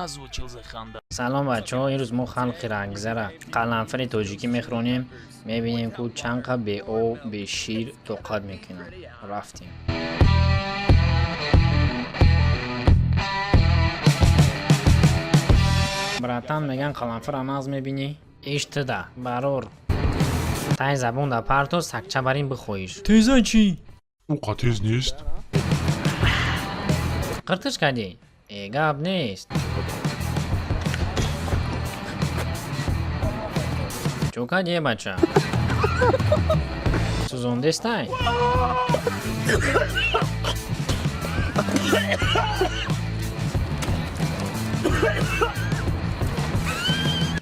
озвучил за ханда. سلام بچه ها، این روز ما خلق رنگزره قلنفر تاجیکی میخرونیم. میبینیم که چند قبل به او به شیر توقات میکنن. رفتیم. براتان میگن قلنفر اناز میبینی؟ اشتده برور تای زبون در پرتو سکچه برین بخویش. تیزا چی؟ او تیز نیست؟ قرتش کردی؟ گب نیست. چوکا دیه بچه سوزونده استای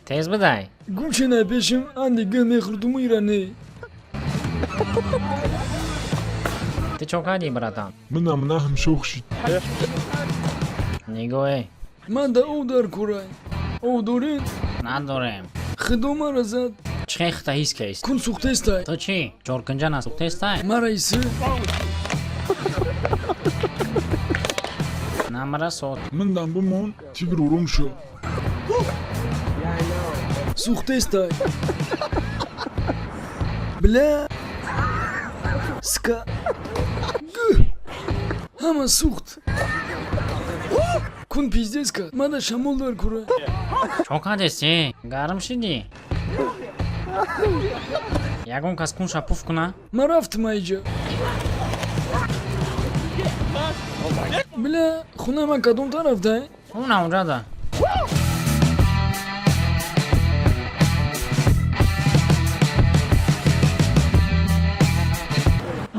تیز بدای گوشه نپیشم اندی گل میخوردم ایرانه. تی چوکا دی براتان منم نه هم شوخ شید. نگوه من دا او در کرای او دارین ندارم. خدوم را زد چه خطا هیست که است؟ کن سوخته استای تو چی؟ چورکنجا نسوخته استای؟ ما رئیسه نمره سوت من دم بمون تیگر روم شو. سوخته استای بلا سکا گه همه سوخت کن پیزده اسکا من دا شمول در کرای چوکا دستی؟ گرم شدی؟ یکون کس کنشا پوف کنه؟ ما رفتم ایجا بلا خونه من کدوم طرف ده؟ اون اونجا ده.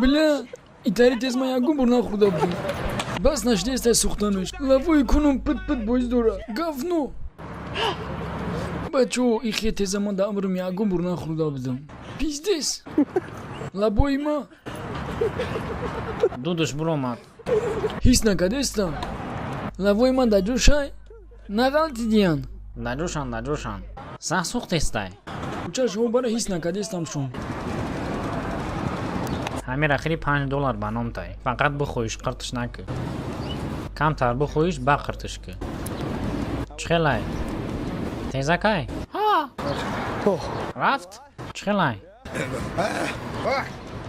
بلا ایتاری تیز ما یکون برنا خورده بودم بس نشده استای سوختنش لفوی کنم پت پت بایز داره گفت نو بچه ای خیلی تیز من دا امرم یکون برنا خورده بودم پیزدیس لبوی ما دودش برو اومد. هیچ نکده استم لبوی من دا جوشای نغلطی دیان دجوشان سه سوخت استای. چه شما برای هیچ نکده استم شون همین اخیری $5 بنام تای. فقط بخویش قرتش نکه. کم تر بخویش با قرتش که. چخلای؟ تیزه کای؟ ها. رفت؟ چخلای؟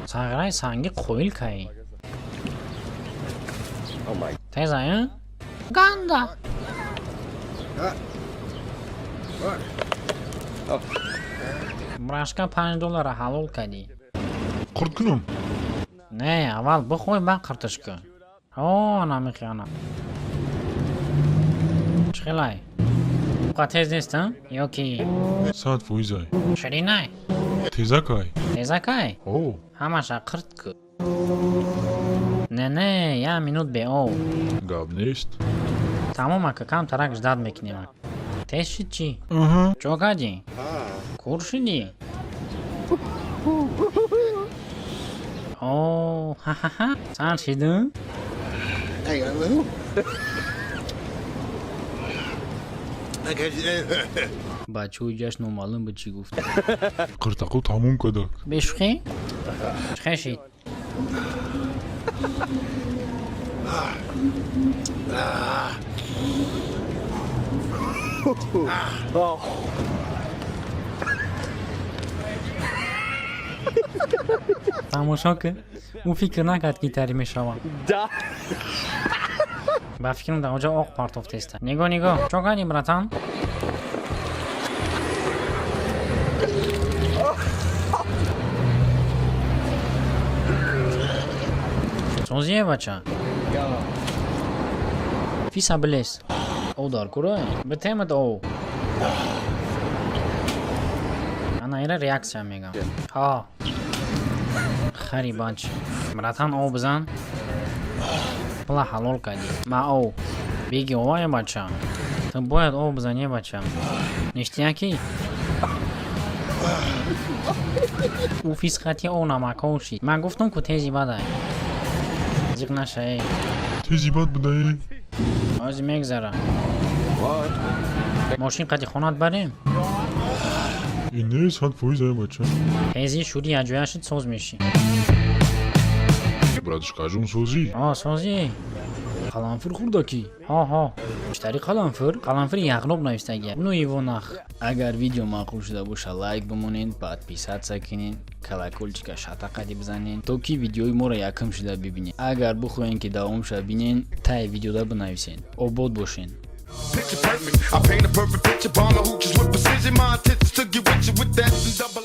ساغرای سانگی خویل کای. تیزه ها؟ گنده. براشکا $5 حلال کدی. قرد کنم. نه اول بخوی با قرتش که. اوه نمیخیانم. چخلای؟ خواه تیز نیست ها؟ یا کی؟ ساعت فویزای. شدی نه؟ تیزه کای. تیزه کای؟ او. همش قرد که. نه یه مینوت به او. گاب نیست. تمام که کم ترکش داد میکنیم. تیز شد چی؟ چوکا دی؟ کور شدی؟ اوه ها ها ها سان شدون؟ بچه جشن و معلوم به چی گفت. قرتقو تموم کدک. بشخی؟ چخه شید؟ تماشا که او فکر نکرد که تری میشوه. با فکرم در اونجا آق پارتوفته است. نگاه چو کنی براتان؟ سوزیه بچه فیسا بلیس او دار کرای بتیمت او انا ایره ریاکسیا میگم. ها خری بچه براتان او بزن بلا حلال کردی. ما او بیگی اوه بچه تو باید او بزنی بچه نشتی کی؟ او فیس خطی او نمکه شید. من گفتم که تیزی بده زیق نشه. تیزی باد بدهی؟ آزی میگذره. ماشین قدی خونات بریم؟ این نیست ساعت فویزای بچه. تیزی شوری اجویشت سوز میشی. Братушка, а жум сузі? О, сузі. قلنفر خورده کی ها مشتری قلنفر یغلب نوشته ну его нах اگر ویدیو معقول شده باشه لایک بمونین подписаться کنین کلاکولچیکا شاتقادی بزنین تا کی ویدیوی ما را یکم شده ببینین اگر بخواین که دوام شه ببینین تای ویدیودا بنویسین آباد باشین Picture perfect. I paint a perfect picture. Bomber who just with precision. My intentions to get with you with that double.